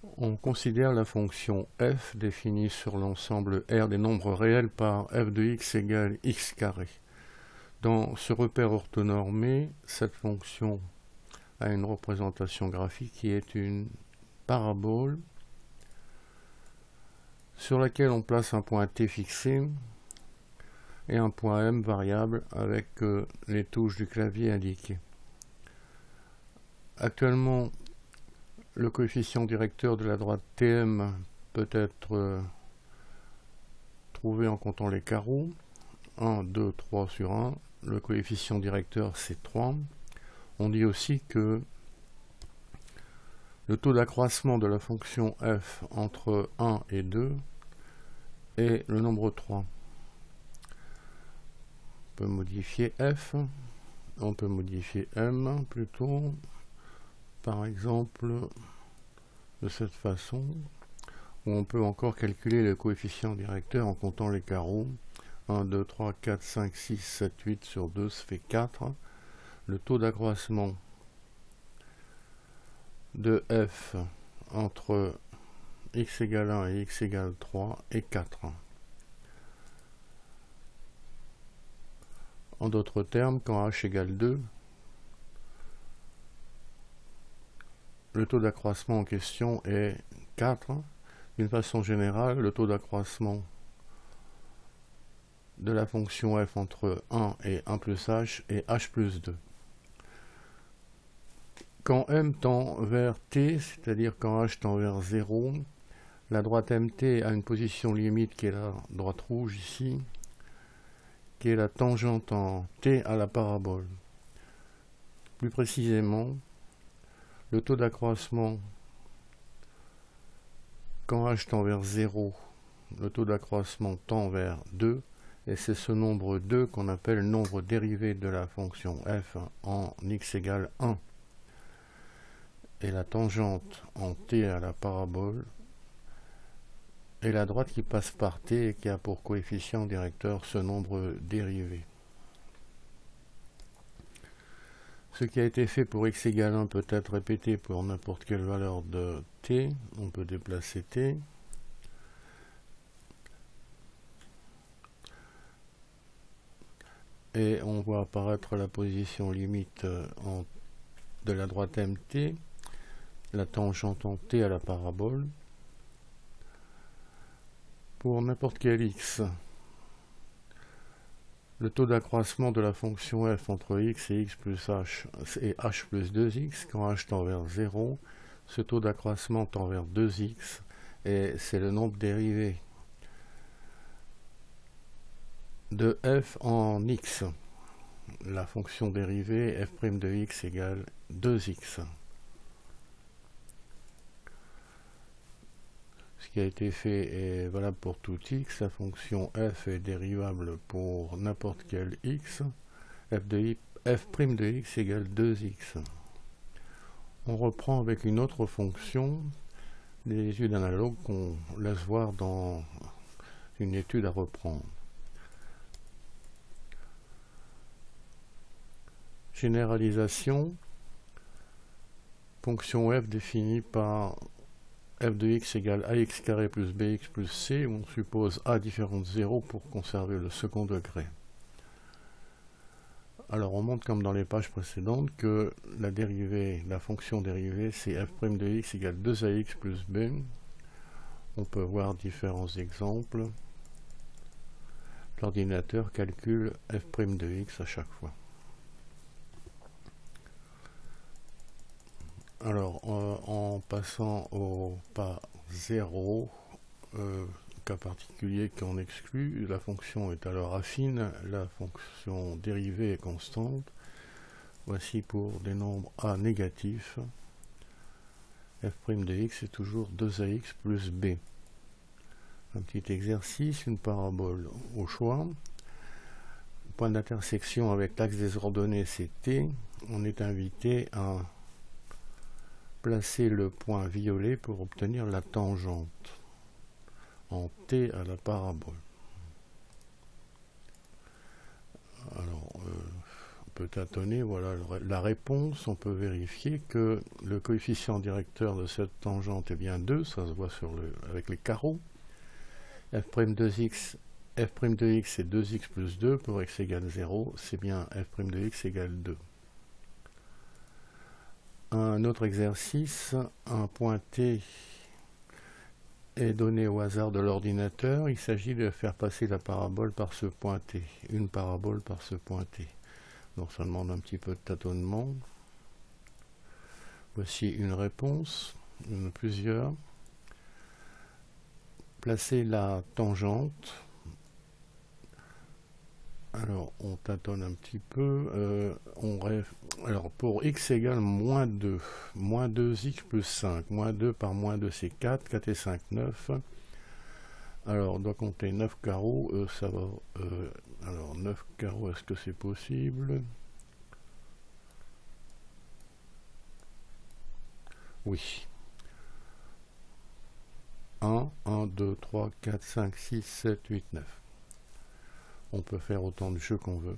On considère la fonction f définie sur l'ensemble R des nombres réels par f de x égale x carré. Dans ce repère orthonormé, cette fonction a une représentation graphique qui est une parabole sur laquelle on place un point t fixé et un point m variable avec les touches du clavier indiquées. Actuellement, le coefficient directeur de la droite Tm peut être trouvé en comptant les carreaux. 1, 2, 3 sur 1. Le coefficient directeur c'est 3. On dit aussi que le taux d'accroissement de la fonction f entre 1 et 2 est le nombre 3. On peut modifier f, on peut modifier m plutôt, par exemple de cette façon, ou on peut encore calculer le coefficient directeur en comptant les carreaux. 1, 2, 3, 4, 5, 6, 7, 8 sur 2, ça fait 4. Le taux d'accroissement de f entre x égale 1 et x égale 3 est 4. En d'autres termes, quand h égale 2, le taux d'accroissement en question est 4. D'une façon générale, le taux d'accroissement de la fonction f entre 1 et 1 plus h est h plus 2. Quand m tend vers t, c'est-à-dire quand h tend vers 0, la droite mt a une position limite qui est la droite rouge ici, qui est la tangente en t à la parabole. Plus précisément, le taux d'accroissement quand h tend vers 0, le taux d'accroissement tend vers 2, et c'est ce nombre 2 qu'on appelle le nombre dérivé de la fonction f en x égale 1. Et la tangente en t à la parabole est la droite qui passe par t et qui a pour coefficient directeur ce nombre dérivé. Ce qui a été fait pour x égale 1 peut être répété pour n'importe quelle valeur de t. On peut déplacer t. Et on voit apparaître la position limite de la droite mt, la tangente en t à la parabole. Pour n'importe quel x, le taux d'accroissement de la fonction f entre x et x plus h est h plus 2x. Quand h tend vers 0, ce taux d'accroissement tend vers 2x et c'est le nombre dérivé de f en x. La fonction dérivée f' de x égale 2x. Ce qui a été fait est valable pour tout x. La fonction f est dérivable pour n'importe quel x. F' de x égale 2x. On reprend avec une autre fonction des études analogues qu'on laisse voir dans une étude à reprendre. Généralisation. Fonction f définie par f de x égale ax carré plus bx plus c, où on suppose a différent de 0 pour conserver le second degré. Alors on montre comme dans les pages précédentes que la fonction dérivée c'est f' de x égale 2ax plus b. On peut voir différents exemples. L'ordinateur calcule f' de x à chaque fois. Alors, en passant au pas 0, cas particulier qu'on exclut, la fonction est alors affine, la fonction dérivée est constante. Voici pour des nombres a négatifs, f' de x est toujours 2ax plus b. Un petit exercice, une parabole au choix. Point d'intersection avec l'axe des ordonnées c'est t. On est invité à placer le point violet pour obtenir la tangente en t à la parabole. Alors, peu tâtonner. Voilà la réponse. On peut vérifier que le coefficient directeur de cette tangente est bien 2, ça se voit avec les carreaux. f' de x c'est 2x plus 2, pour x égale 0, c'est bien f' de x égale 2. Un autre exercice, un point T est donné au hasard de l'ordinateur. Il s'agit de faire passer la parabole par ce point T, une parabole par ce point T. Donc ça demande un petit peu de tâtonnement. Voici une réponse, plusieurs. Placez la tangente. Alors on tâtonne un petit peu. Alors pour x égale moins 2, moins 2x plus 5, moins 2 par moins 2 c'est 4, 4 et 5, 9. Alors on doit compter 9 carreaux, ça va... alors 9 carreaux, est-ce que c'est possible? Oui. 1, 2, 3, 4, 5, 6, 7, 8, 9. On peut faire autant de jeux qu'on veut.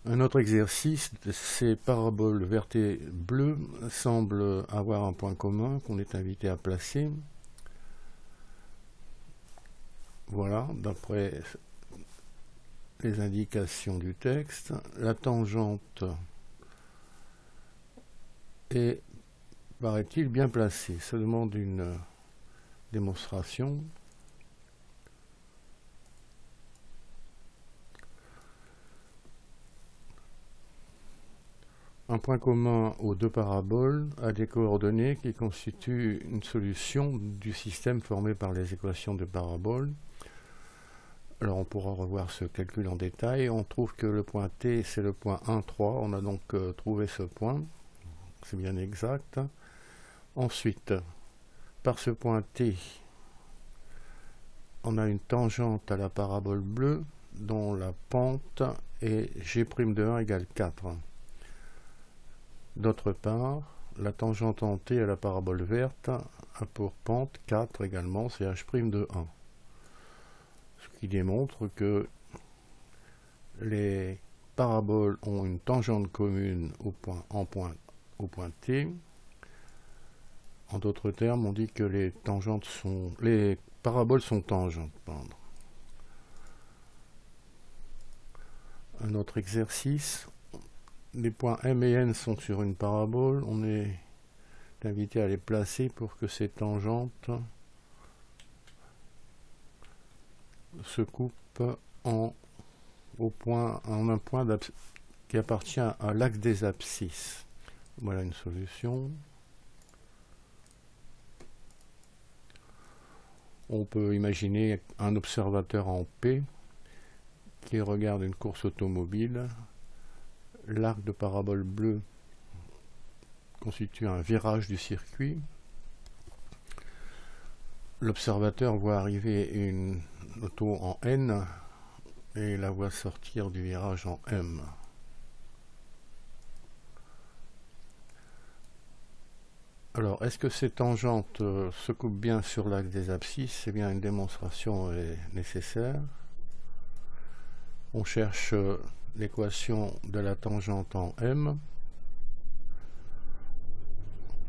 Un autre exercice, ces paraboles vertes et bleues semblent avoir un point commun qu'on est invité à placer. Voilà, d'après les indications du texte, la tangente est, paraît-il, bien placée. Ça demande une démonstration. Un point commun aux deux paraboles a des coordonnées qui constituent une solution du système formé par les équations de paraboles. Alors on pourra revoir ce calcul en détail. On trouve que le point T c'est le point 1, 3. On a donc trouvé ce point. C'est bien exact. Ensuite, par ce point T, on a une tangente à la parabole bleue dont la pente est g' de 1 égale 4. D'autre part, la tangente en T à la parabole verte a pour pente 4 également, c'est h' de 1. Ce qui démontre que les paraboles ont une tangente commune au point T. En d'autres termes, on dit que les paraboles sont tangentes. Un autre exercice. Les points M et N sont sur une parabole. On est invité à les placer pour que ces tangentes se coupent en un point qui appartient à l'axe des abscisses. Voilà une solution. On peut imaginer un observateur en P qui regarde une course automobile. L'arc de parabole bleue constitue un virage du circuit. L'observateur voit arriver une auto en N et la voit sortir du virage en M. Alors, est-ce que ces tangentes se coupent bien sur l'axe des abscisses? Eh bien, une démonstration est nécessaire. On cherche l'équation de la tangente en M,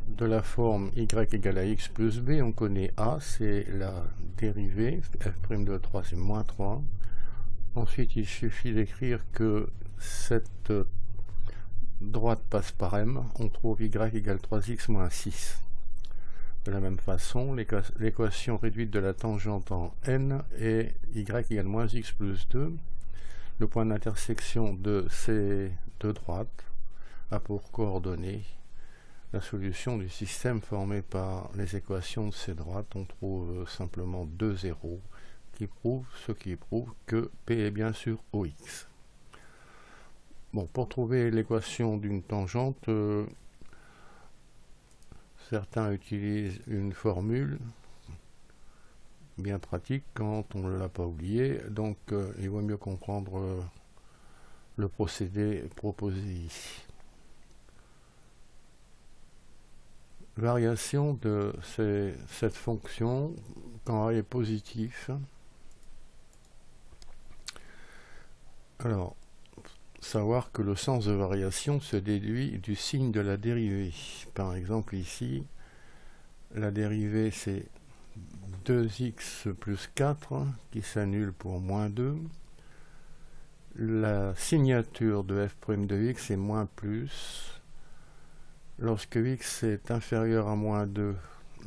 de la forme y égale à x plus b. On connaît a, c'est la dérivée, f' de 3 c'est moins 3. Ensuite il suffit d'écrire que cette droite passe par M, on trouve y égale 3x moins 6. De la même façon, l'équation réduite de la tangente en N est y égale moins x plus 2. Le point d'intersection de ces deux droites a pour coordonnées la solution du système formé par les équations de ces droites. On trouve simplement 2 zéros ce qui prouve que P est bien sûr OX. Bon, pour trouver l'équation d'une tangente, certains utilisent une formule bien pratique quand on ne l'a pas oublié, donc il vaut mieux comprendre le procédé proposé ici. Variation de cette fonction quand A est positif. Alors, savoir que le sens de variation se déduit du signe de la dérivée. Par exemple ici, la dérivée c'est 2x plus 4 qui s'annule pour moins 2. La signature de f' de x est moins plus. Lorsque x est inférieur à moins 2,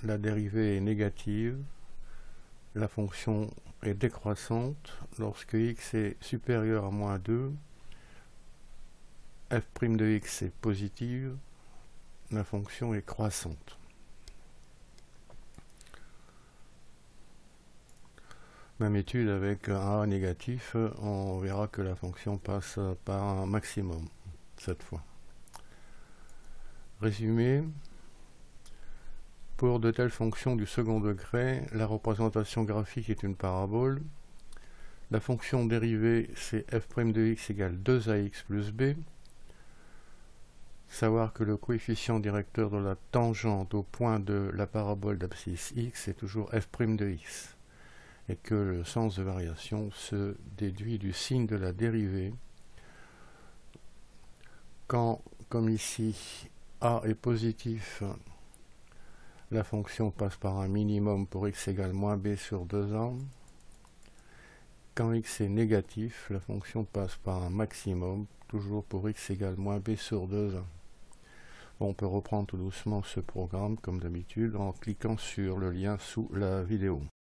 la dérivée est négative. La fonction est décroissante. Lorsque x est supérieur à moins 2, f' de x est positive. La fonction est croissante. Même étude avec un a négatif, on verra que la fonction passe par un maximum cette fois. Résumé, pour de telles fonctions du second degré, la représentation graphique est une parabole. La fonction dérivée, c'est f' de x égale 2ax plus b. Savoir que le coefficient directeur de la tangente au point de la parabole d'abscisse x est toujours f' de x. Et que le sens de variation se déduit du signe de la dérivée quand, comme ici, a est positif, la fonction passe par un minimum pour x égale moins b sur 2a. Quand x est négatif, la fonction passe par un maximum, toujours pour x égale moins b sur 2a. Bon, on peut reprendre tout doucement ce programme, comme d'habitude, en cliquant sur le lien sous la vidéo.